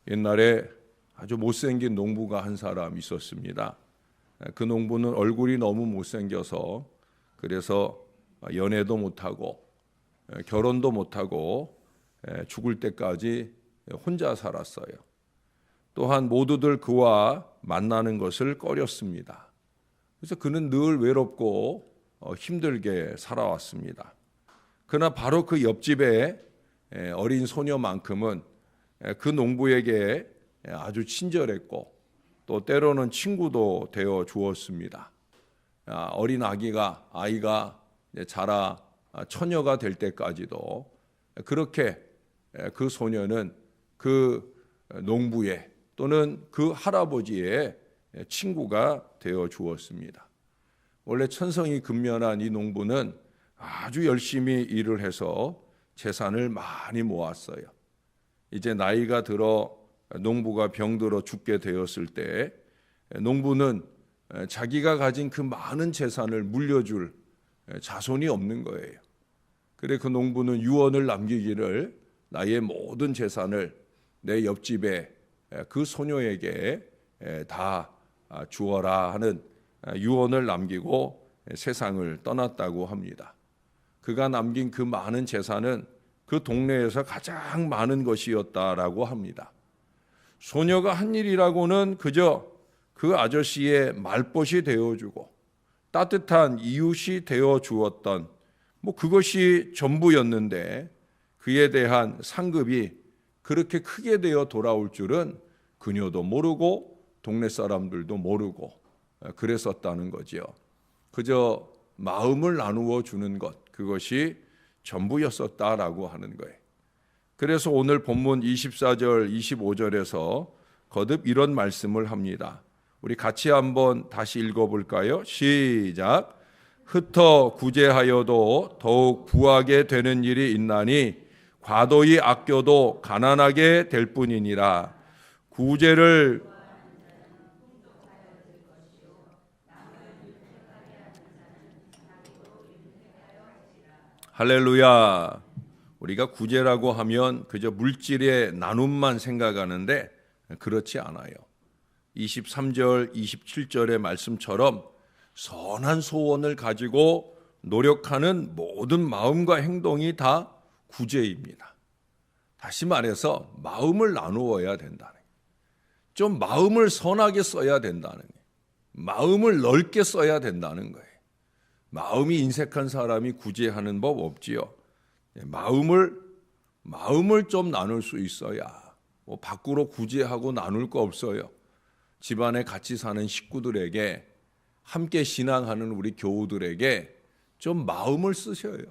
옛날에 아주 못생긴 농부가 한 사람 있었습니다. 그 농부는 얼굴이 너무 못생겨서 그래서 연애도 못하고 결혼도 못하고 죽을 때까지 혼자 살았어요. 또한 모두들 그와 만나는 것을 꺼렸습니다. 그래서 그는 늘 외롭고 힘들게 살아왔습니다. 그러나 바로 그 옆집에 어린 소녀만큼은 그 농부에게 아주 친절했고 또 때로는 친구도 되어 주었습니다. 어린 아이가 자라 처녀가 될 때까지도 그렇게 그 소녀는 그 농부의 또는 그 할아버지의 친구가 되어 주었습니다. 원래 천성이 근면한 이 농부는 아주 열심히 일을 해서 재산을 많이 모았어요. 이제 나이가 들어 농부가 병들어 죽게 되었을 때 농부는 자기가 가진 그 많은 재산을 물려줄 자손이 없는 거예요. 그래 그 농부는 유언을 남기기를 나의 모든 재산을 내 옆집에 그 소녀에게 다 주어라 하는 유언을 남기고 세상을 떠났다고 합니다. 그가 남긴 그 많은 재산은 그 동네에서 가장 많은 것이었다라고 합니다. 소녀가 한 일이라고는 그저 그 아저씨의 말벗이 되어주고 따뜻한 이웃이 되어주었던 그것이 전부였는데 그에 대한 상급이 그렇게 크게 되어 돌아올 줄은 그녀도 모르고 동네 사람들도 모르고 그랬었다는 거죠. 그저 마음을 나누어 주는 것, 그것이 전부였었다라고 하는 거예요. 그래서 오늘 본문 24절, 25절에서 거듭 이런 말씀을 합니다. 우리 같이 한번 다시 읽어볼까요? 시작. 흩어 구제하여도 더욱 부하게 되는 일이 있나니 과도히 아껴도 가난하게 될 뿐이니라. 구제를 할렐루야. 우리가 구제라고 하면 그저 물질의 나눔만 생각하는데 그렇지 않아요. 23절, 27절의 말씀처럼 선한 소원을 가지고 노력하는 모든 마음과 행동이 다 구제입니다. 다시 말해서 마음을 나누어야 된다는 거예요. 좀 마음을 선하게 써야 된다는 거예요. 마음을 넓게 써야 된다는 거예요. 마음이 인색한 사람이 구제하는 법 없지요. 마음을 좀 나눌 수 있어야 밖으로 구제하고 나눌 거 없어요. 집안에 같이 사는 식구들에게 함께 신앙하는 우리 교우들에게 좀 마음을 쓰셔요.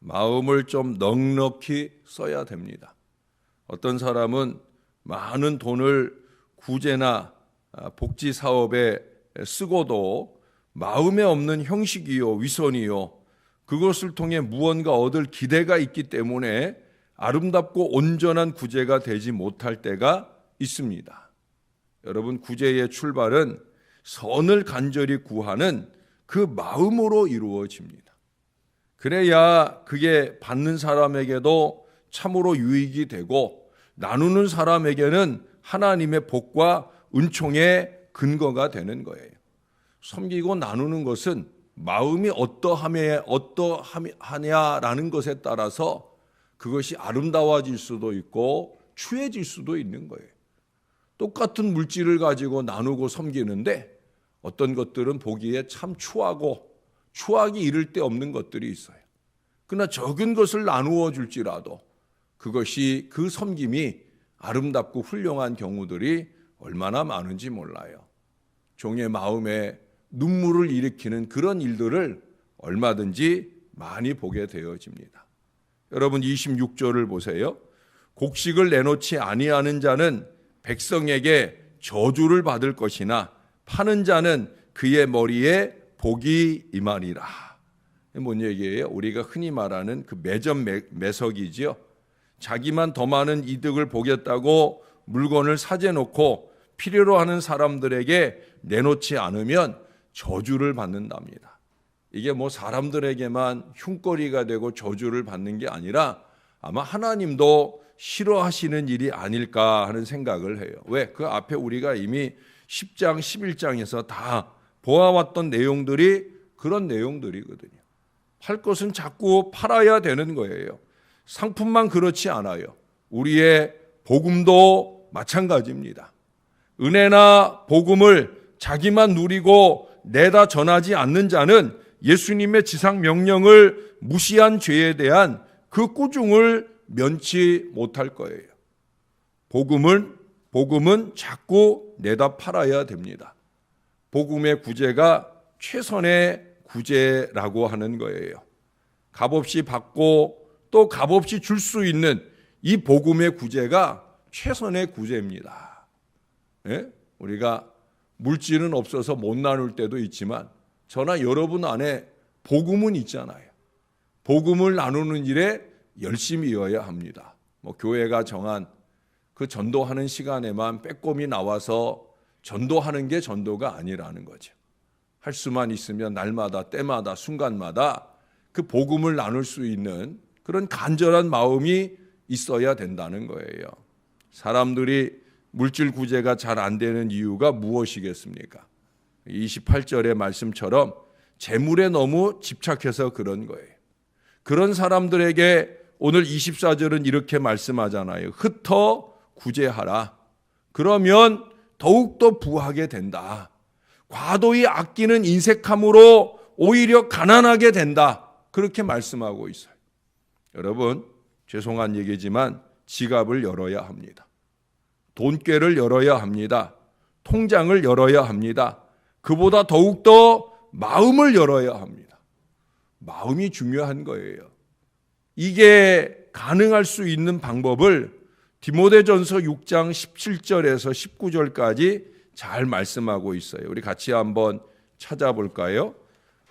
마음을 좀 넉넉히 써야 됩니다. 어떤 사람은 많은 돈을 구제나 복지 사업에 쓰고도 마음에 없는 형식이요 위선이요 그것을 통해 무언가 얻을 기대가 있기 때문에 아름답고 온전한 구제가 되지 못할 때가 있습니다. 여러분, 구제의 출발은 선을 간절히 구하는 그 마음으로 이루어집니다. 그래야 그게 받는 사람에게도 참으로 유익이 되고 나누는 사람에게는 하나님의 복과 은총의 근거가 되는 거예요. 섬기고 나누는 것은 마음이 어떠하냐라는 것에 따라서 그것이 아름다워질 수도 있고 추해질 수도 있는 거예요. 똑같은 물질을 가지고 나누고 섬기는데 어떤 것들은 보기에 참 추하고 추하기 이를 데 없는 것들이 있어요. 그러나 적은 것을 나누어 줄지라도 그것이 그 섬김이 아름답고 훌륭한 경우들이 얼마나 많은지 몰라요. 종의 마음에 눈물을 일으키는 그런 일들을 얼마든지 많이 보게 되어집니다. 여러분 26절을 보세요. 곡식을 내놓지 아니하는 자는 백성에게 저주를 받을 것이나 파는 자는 그의 머리에 복이 임하리라. 뭔 얘기예요? 우리가 흔히 말하는 그 매점 매석이지요. 자기만 더 많은 이득을 보겠다고 물건을 사재놓고 필요로 하는 사람들에게 내놓지 않으면 저주를 받는답니다. 이게 사람들에게만 흉거리가 되고 저주를 받는 게 아니라 아마 하나님도 싫어하시는 일이 아닐까 하는 생각을 해요. 왜? 그 앞에 우리가 이미 10장, 11장에서 다 보아왔던 내용들이 그런 내용들이거든요. 팔 것은 자꾸 팔아야 되는 거예요. 상품만 그렇지 않아요. 우리의 복음도 마찬가지입니다. 은혜나 복음을 자기만 누리고 내다 전하지 않는 자는 예수님의 지상 명령을 무시한 죄에 대한 그 꾸중을 면치 못할 거예요. 복음은 자꾸 내다 팔아야 됩니다. 복음의 구제가 최선의 구제라고 하는 거예요. 값없이 받고 또 값없이 줄 수 있는 이 복음의 구제가 최선의 구제입니다. 예? 우리가 물질은 없어서 못 나눌 때도 있지만 저나 여러분 안에 복음은 있잖아요. 복음을 나누는 일에 열심히여야 합니다. 교회가 정한 그 전도하는 시간에만 빼꼼히 나와서 전도하는 게 전도가 아니라는 거죠. 할 수만 있으면 날마다 때마다 순간마다 그 복음을 나눌 수 있는 그런 간절한 마음이 있어야 된다는 거예요. 사람들이 물질 구제가 잘 안 되는 이유가 무엇이겠습니까? 28절의 말씀처럼 재물에 너무 집착해서 그런 거예요. 그런 사람들에게 오늘 24절은 이렇게 말씀하잖아요. 흩어 구제하라. 그러면 더욱더 부하게 된다. 과도히 아끼는 인색함으로 오히려 가난하게 된다. 그렇게 말씀하고 있어요. 여러분, 죄송한 얘기지만 지갑을 열어야 합니다. 돈꾀를 열어야 합니다. 통장을 열어야 합니다. 그보다 더욱더 마음을 열어야 합니다. 마음이 중요한 거예요. 이게 가능할 수 있는 방법을 디모데전서 6장 17절에서 19절까지 잘 말씀하고 있어요. 우리 같이 한번 찾아볼까요?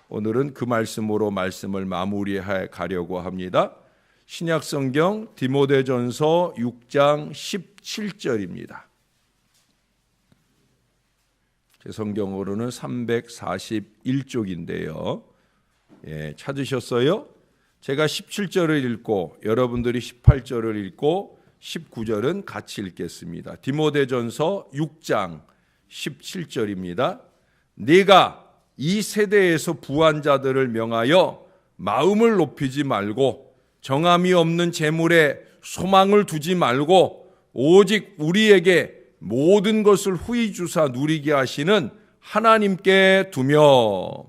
오늘은 그 말씀으로 말씀을 마무리해 가려고 합니다. 신약성경 디모데전서 6장 17절입니다. 제 성경으로는 341쪽인데요. 찾으셨어요? 제가 17절을 읽고 여러분들이 18절을 읽고 19절은 같이 읽겠습니다. 디모데전서 6장 17절입니다. 네가 이 세대에서 부한 자들을 명하여 마음을 높이지 말고 정함이 없는 재물에 소망을 두지 말고 오직 우리에게 모든 것을 후히 주사 누리게 하시는 하나님께 두며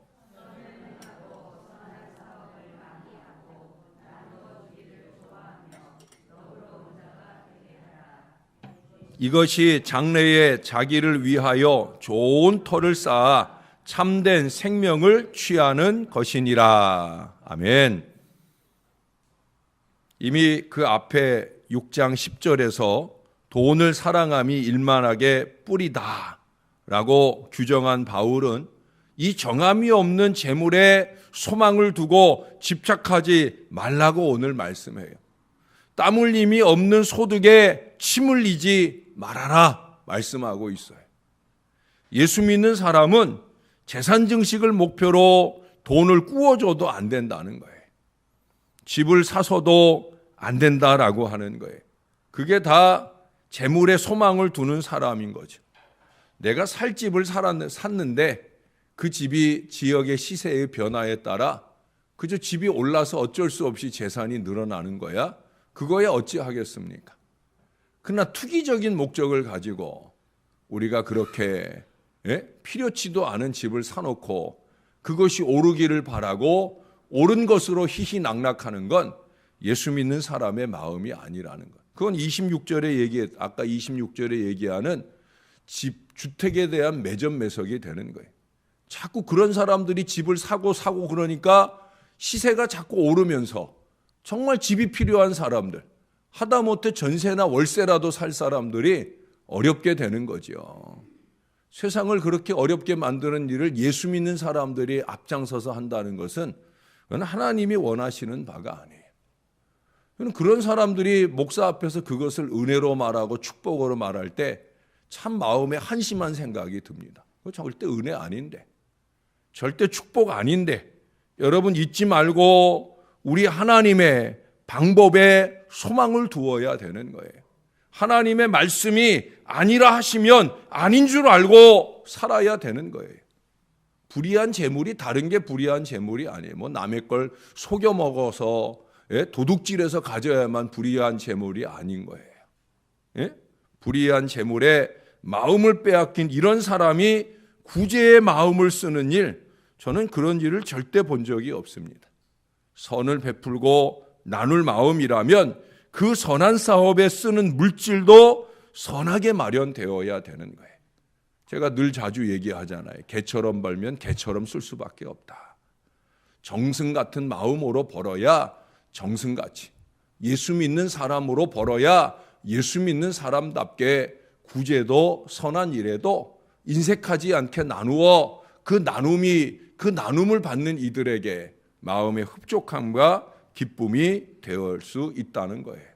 이것이 장래에 자기를 위하여 좋은 터를 쌓아 참된 생명을 취하는 것이니라. 아멘. 이미 그 앞에 6장 10절에서 돈을 사랑함이 일만하게 뿌리다 라고 규정한 바울은 이 정함이 없는 재물에 소망을 두고 집착하지 말라고 오늘 말씀해요. 땀 흘림이 없는 소득에 침 흘리지 말아라 말씀하고 있어요. 예수 믿는 사람은 재산 증식을 목표로 돈을 꾸어줘도 안 된다는 거예요. 집을 사서도 안 된다라고 하는 거예요. 그게 다 재물에 소망을 두는 사람인 거죠. 내가 살 집을 샀는데 그 집이 지역의 시세의 변화에 따라 그저 집이 올라서 어쩔 수 없이 재산이 늘어나는 거야. 그거에 어찌하겠습니까? 그러나 투기적인 목적을 가지고 우리가 그렇게 필요치도 않은 집을 사놓고 그것이 오르기를 바라고 옳은 것으로 희희낙락하는 건 예수 믿는 사람의 마음이 아니라는 것. 그건 26절에 아까 26절에 얘기하는 주택에 대한 매점매석이 되는 거예요. 자꾸 그런 사람들이 집을 사고 그러니까 시세가 자꾸 오르면서 정말 집이 필요한 사람들, 하다못해 전세나 월세라도 살 사람들이 어렵게 되는 거죠. 세상을 그렇게 어렵게 만드는 일을 예수 믿는 사람들이 앞장서서 한다는 것은 그건 하나님이 원하시는 바가 아니에요. 그런 사람들이 목사 앞에서 그것을 은혜로 말하고 축복으로 말할 때 참 마음에 한심한 생각이 듭니다. 그거 절대 은혜 아닌데, 절대 축복 아닌데, 여러분 잊지 말고 우리 하나님의 방법에 소망을 두어야 되는 거예요. 하나님의 말씀이 아니라 하시면 아닌 줄 알고 살아야 되는 거예요. 불의한 재물이 다른 게 불의한 재물이 아니에요. 뭐 남의 걸 속여 먹어서 도둑질해서 가져야만 불의한 재물이 아닌 거예요. 불의한 재물에 마음을 빼앗긴 이런 사람이 구제의 마음을 쓰는 일, 저는 그런 일을 절대 본 적이 없습니다. 선을 베풀고 나눌 마음이라면 그 선한 사업에 쓰는 물질도 선하게 마련되어야 되는 거예요. 제가 늘 자주 얘기하잖아요. 개처럼 벌면 개처럼 쓸 수밖에 없다. 정승 같은 마음으로 벌어야 정승같이, 예수 믿는 사람으로 벌어야 예수 믿는 사람답게 구제도 선한 일에도 인색하지 않게 나누어 그 나눔을 받는 이들에게 마음의 흡족함과 기쁨이 되어 수 있다는 거예요.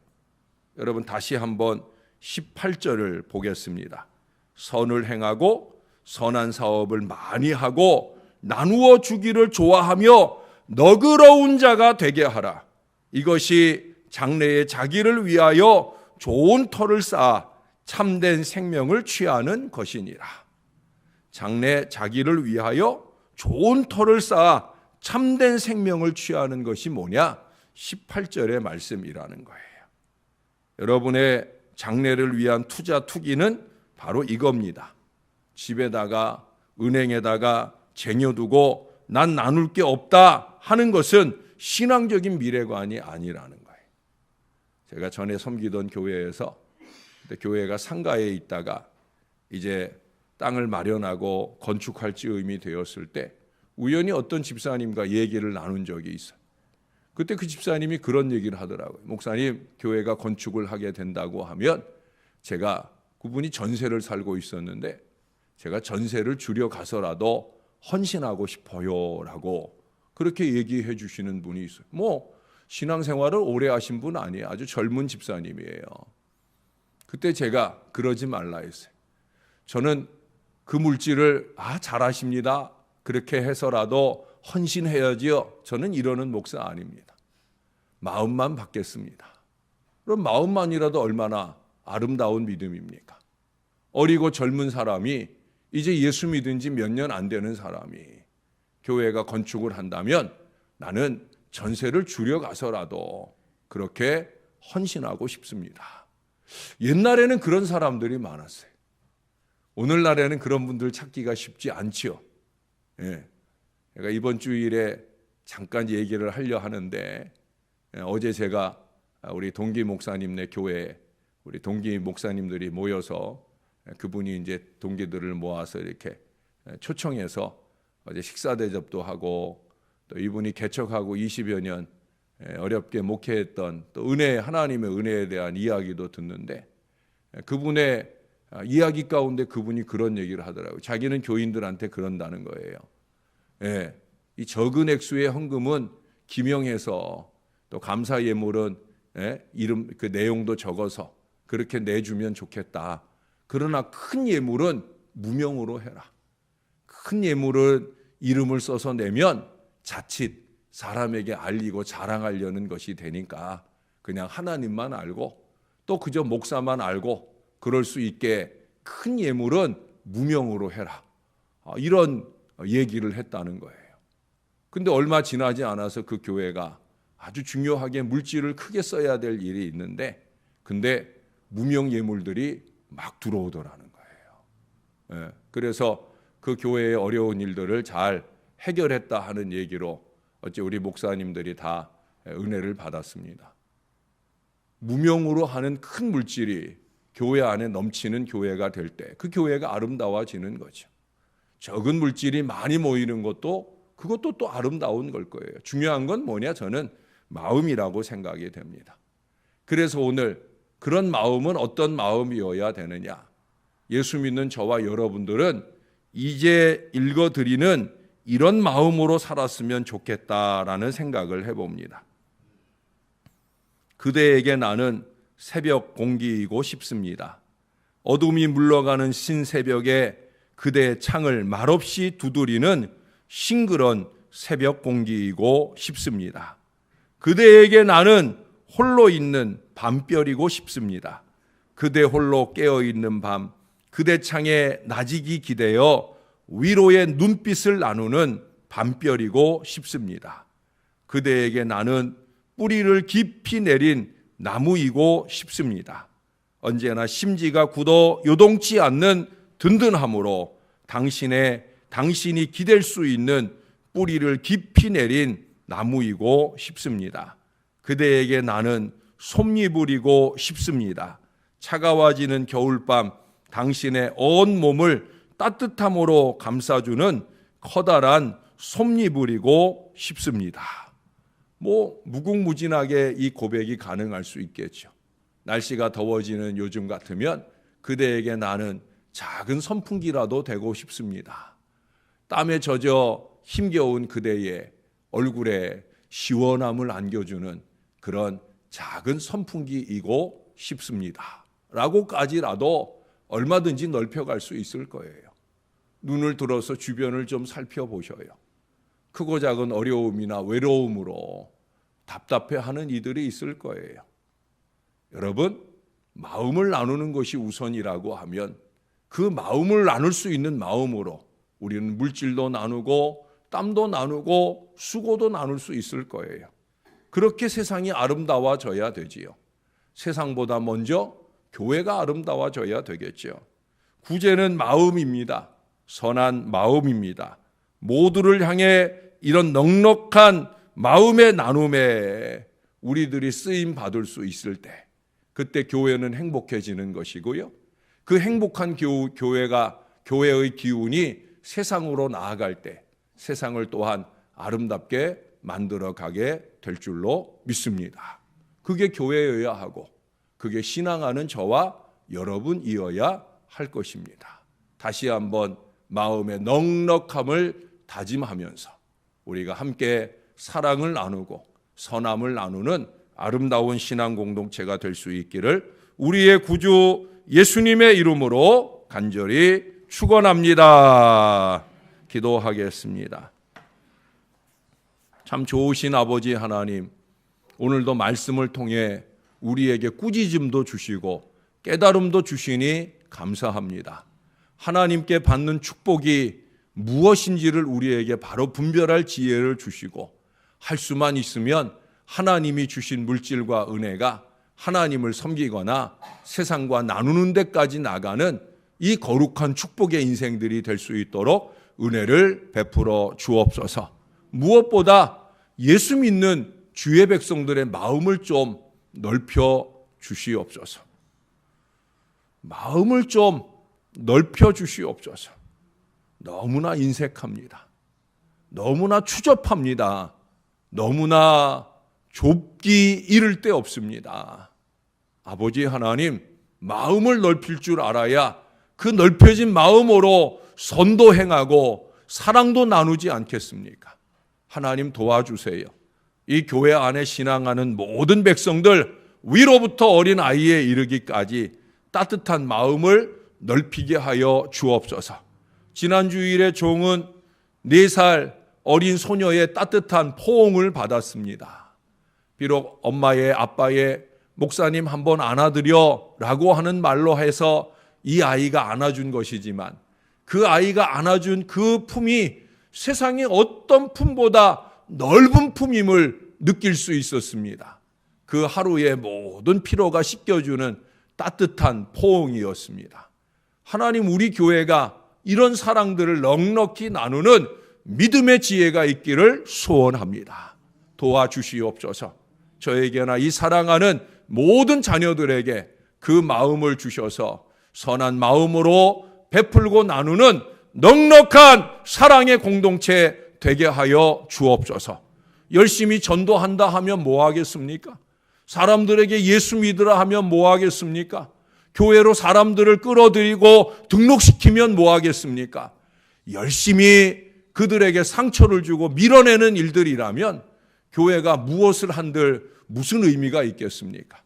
여러분 다시 한번 18절을 보겠습니다. 선을 행하고 선한 사업을 많이 하고 나누어 주기를 좋아하며 너그러운 자가 되게 하라. 이것이 장래에 자기를 위하여 좋은 터를 쌓아 참된 생명을 취하는 것이니라. 장래 자기를 위하여 좋은 터를 쌓아 참된 생명을 취하는 것이 뭐냐? 18절의 말씀이라는 거예요. 여러분의 장래를 위한 투기는 바로 이겁니다. 집에다가 은행에다가 쟁여두고 난 나눌 게 없다 하는 것은 신앙적인 미래관이 아니라는 거예요. 제가 전에 섬기던 교회에서 교회가 상가에 있다가 이제 땅을 마련하고 건축할 즈음이 되었을 때 우연히 어떤 집사님과 얘기를 나눈 적이 있어요. 그때 그 집사님이 그런 얘기를 하더라고요. 목사님, 교회가 건축을 하게 된다고 하면 제가 그분이 전세를 살고 있었는데 제가 전세를 줄여 가서라도 헌신하고 싶어요 라고 그렇게 얘기해 주시는 분이 있어요. 뭐 신앙생활을 오래 하신 분 아니에요. 아주 젊은 집사님이에요. 그때 제가 그러지 말라 했어요. 저는 그 물질을 잘하십니다. 그렇게 해서라도 헌신해야지요. 저는 이러는 목사 아닙니다. 마음만 받겠습니다. 그럼 마음만이라도 얼마나 아름다운 믿음입니까? 어리고 젊은 사람이 이제 예수 믿은 지 몇 년 안 되는 사람이 교회가 건축을 한다면 나는 전세를 줄여가서라도 그렇게 헌신하고 싶습니다. 옛날에는 그런 사람들이 많았어요. 오늘날에는 그런 분들 찾기가 쉽지 않지요. 제가 이번 주일에 잠깐 얘기를 하려 하는데 어제 제가 우리 동기 목사님네 교회에 우리 동기 목사님들이 모여서 그분이 이제 동기들을 모아서 이렇게 초청해서 어제 식사 대접도 하고 또 이분이 개척하고 20여 년 어렵게 목회했던 또 하나님의 은혜에 대한 이야기도 듣는데 그분의 이야기 가운데 그분이 그런 얘기를 하더라고요. 자기는 교인들한테 그런다는 거예요. 이 적은 액수의 헌금은 기명해서 또 감사 예물은 이름 그 내용도 적어서 그렇게 내주면 좋겠다. 그러나 큰 예물은 무명으로 해라. 큰 예물은 이름을 써서 내면 자칫 사람에게 알리고 자랑하려는 것이 되니까 그냥 하나님만 알고 또 그저 목사만 알고 그럴 수 있게 큰 예물은 무명으로 해라. 이런 얘기를 했다는 거예요. 근데 얼마 지나지 않아서 그 교회가 아주 중요하게 물질을 크게 써야 될 일이 있는데 근데 무명 예물들이 막 들어오더라는 거예요. 그래서 그 교회의 어려운 일들을 잘 해결했다 하는 얘기로 어째 우리 목사님들이 다 은혜를 받았습니다. 무명으로 하는 큰 물질이 교회 안에 넘치는 교회가 될 때 그 교회가 아름다워지는 거죠. 적은 물질이 많이 모이는 그것도 또 아름다운 걸 거예요. 중요한 건 뭐냐? 저는 마음이라고 생각이 됩니다. 그래서 오늘 그런 마음은 어떤 마음이어야 되느냐? 예수 믿는 저와 여러분들은 이제 읽어드리는 이런 마음으로 살았으면 좋겠다라는 생각을 해봅니다. 그대에게 나는 새벽 공기이고 싶습니다. 어둠이 물러가는 신새벽에 그대의 창을 말없이 두드리는 싱그런 새벽 공기이고 싶습니다. 그대에게 나는 홀로 있는 밤별이고 싶습니다. 그대 홀로 깨어있는 밤, 그대 창에 나직이 기대어 위로의 눈빛을 나누는 밤별이고 싶습니다. 그대에게 나는 뿌리를 깊이 내린 나무이고 싶습니다. 언제나 심지가 굳어 요동치 않는 든든함으로 당신이 기댈 수 있는 뿌리를 깊이 내린 나무이고 싶습니다. 그대에게 나는 솜잎이고 싶습니다. 차가워지는 겨울밤 당신의 온 몸을 따뜻함으로 감싸주는 커다란 솜잎이고 싶습니다. 무궁무진하게 이 고백이 가능할 수 있겠죠. 날씨가 더워지는 요즘 같으면 그대에게 나는 작은 선풍기라도 되고 싶습니다. 땀에 젖어 힘겨운 그대의 얼굴에 시원함을 안겨주는 그런 작은 선풍기이고 싶습니다. 라고까지라도 얼마든지 넓혀갈 수 있을 거예요. 눈을 들어서 주변을 좀 살펴보셔요. 크고 작은 어려움이나 외로움으로 답답해하는 이들이 있을 거예요. 여러분, 마음을 나누는 것이 우선이라고 하면 그 마음을 나눌 수 있는 마음으로 우리는 물질도 나누고 땀도 나누고 수고도 나눌 수 있을 거예요. 그렇게 세상이 아름다워져야 되지요. 세상보다 먼저 교회가 아름다워져야 되겠죠. 구제는 마음입니다. 선한 마음입니다. 모두를 향해 이런 넉넉한 마음의 나눔에 우리들이 쓰임 받을 수 있을 때 그때 교회는 행복해지는 것이고요. 그 행복한 교회의 기운이 세상으로 나아갈 때 세상을 또한 아름답게 만들어가게 될 줄로 믿습니다. 그게 교회여야 하고 그게 신앙하는 저와 여러분이어야 할 것입니다. 다시 한번 마음의 넉넉함을 다짐하면서 우리가 함께 사랑을 나누고 선함을 나누는 아름다운 신앙 공동체가 될 수 있기를 우리의 구주 예수님의 이름으로 간절히 축원합니다. 기도하겠습니다. 참 좋으신 아버지 하나님, 오늘도 말씀을 통해 우리에게 꾸짖음도 주시고 깨달음도 주시니 감사합니다. 하나님께 받는 축복이 무엇인지를 우리에게 바로 분별할 지혜를 주시고 할 수만 있으면 하나님이 주신 물질과 은혜가 하나님을 섬기거나 세상과 나누는 데까지 나가는 이 거룩한 축복의 인생들이 될 수 있도록 은혜를 베풀어 주옵소서. 무엇보다 예수 믿는 주의 백성들의 마음을 좀 넓혀 주시옵소서. 마음을 좀 넓혀 주시옵소서. 너무나 인색합니다. 너무나 추접합니다. 너무나 좁기 이를 데 없습니다. 아버지 하나님, 마음을 넓힐 줄 알아야 그 넓혀진 마음으로 선도 행하고 사랑도 나누지 않겠습니까? 하나님 도와주세요. 이 교회 안에 신앙하는 모든 백성들 위로부터 어린 아이에 이르기까지 따뜻한 마음을 넓히게 하여 주옵소서. 지난 주일에 종은 4살 어린 소녀의 따뜻한 포옹을 받았습니다. 비록 엄마의 아빠의 목사님 한번 안아드려 라고 하는 말로 해서 이 아이가 안아준 것이지만 그 아이가 안아준 그 품이 세상의 어떤 품보다 넓은 품임을 느낄 수 있었습니다. 그 하루의 모든 피로가 씻겨주는 따뜻한 포옹이었습니다. 하나님, 우리 교회가 이런 사랑들을 넉넉히 나누는 믿음의 지혜가 있기를 소원합니다. 도와주시옵소서. 저에게나 이 사랑하는 모든 자녀들에게 그 마음을 주셔서 선한 마음으로 베풀고 나누는 넉넉한 사랑의 공동체 되게 하여 주옵소서. 열심히 전도한다 하면 뭐 하겠습니까? 사람들에게 예수 믿으라 하면 뭐 하겠습니까? 교회로 사람들을 끌어들이고 등록시키면 뭐 하겠습니까? 열심히 그들에게 상처를 주고 밀어내는 일들이라면 교회가 무엇을 한들 무슨 의미가 있겠습니까?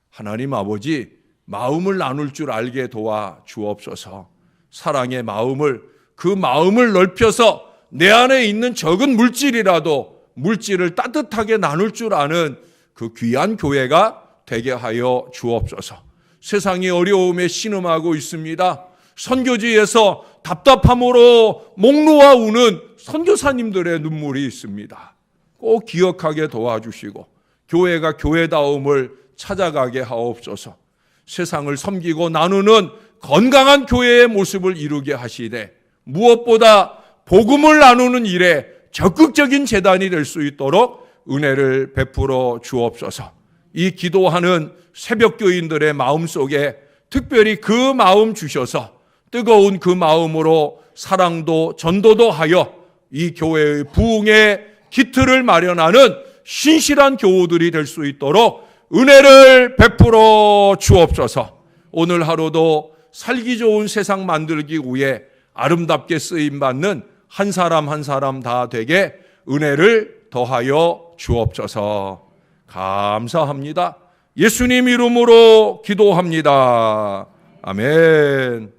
하나님 아버지, 마음을 나눌 줄 알게 도와 주옵소서. 사랑의 마음을, 그 마음을 넓혀서 내 안에 있는 적은 물질이라도 물질을 따뜻하게 나눌 줄 아는 그 귀한 교회가 되게 하여 주옵소서. 세상이 어려움에 신음하고 있습니다. 선교지에서 답답함으로 목 놓아 우는 선교사님들의 눈물이 있습니다. 꼭 기억하게 도와주시고 교회가 교회다움을 찾아가게 하옵소서. 세상을 섬기고 나누는 건강한 교회의 모습을 이루게 하시되 무엇보다 복음을 나누는 일에 적극적인 재단이 될 수 있도록 은혜를 베풀어 주옵소서. 이 기도하는 새벽교인들의 마음속에 특별히 그 마음 주셔서 뜨거운 그 마음으로 사랑도 전도도 하여 이 교회의 부흥의 기틀을 마련하는 신실한 교우들이 될 수 있도록 은혜를 베풀어 주옵소서. 오늘 하루도 살기 좋은 세상 만들기 위해 아름답게 쓰임받는 한 사람 한 사람 다 되게 은혜를 더하여 주옵소서. 감사합니다. 예수님 이름으로 기도합니다. 아멘.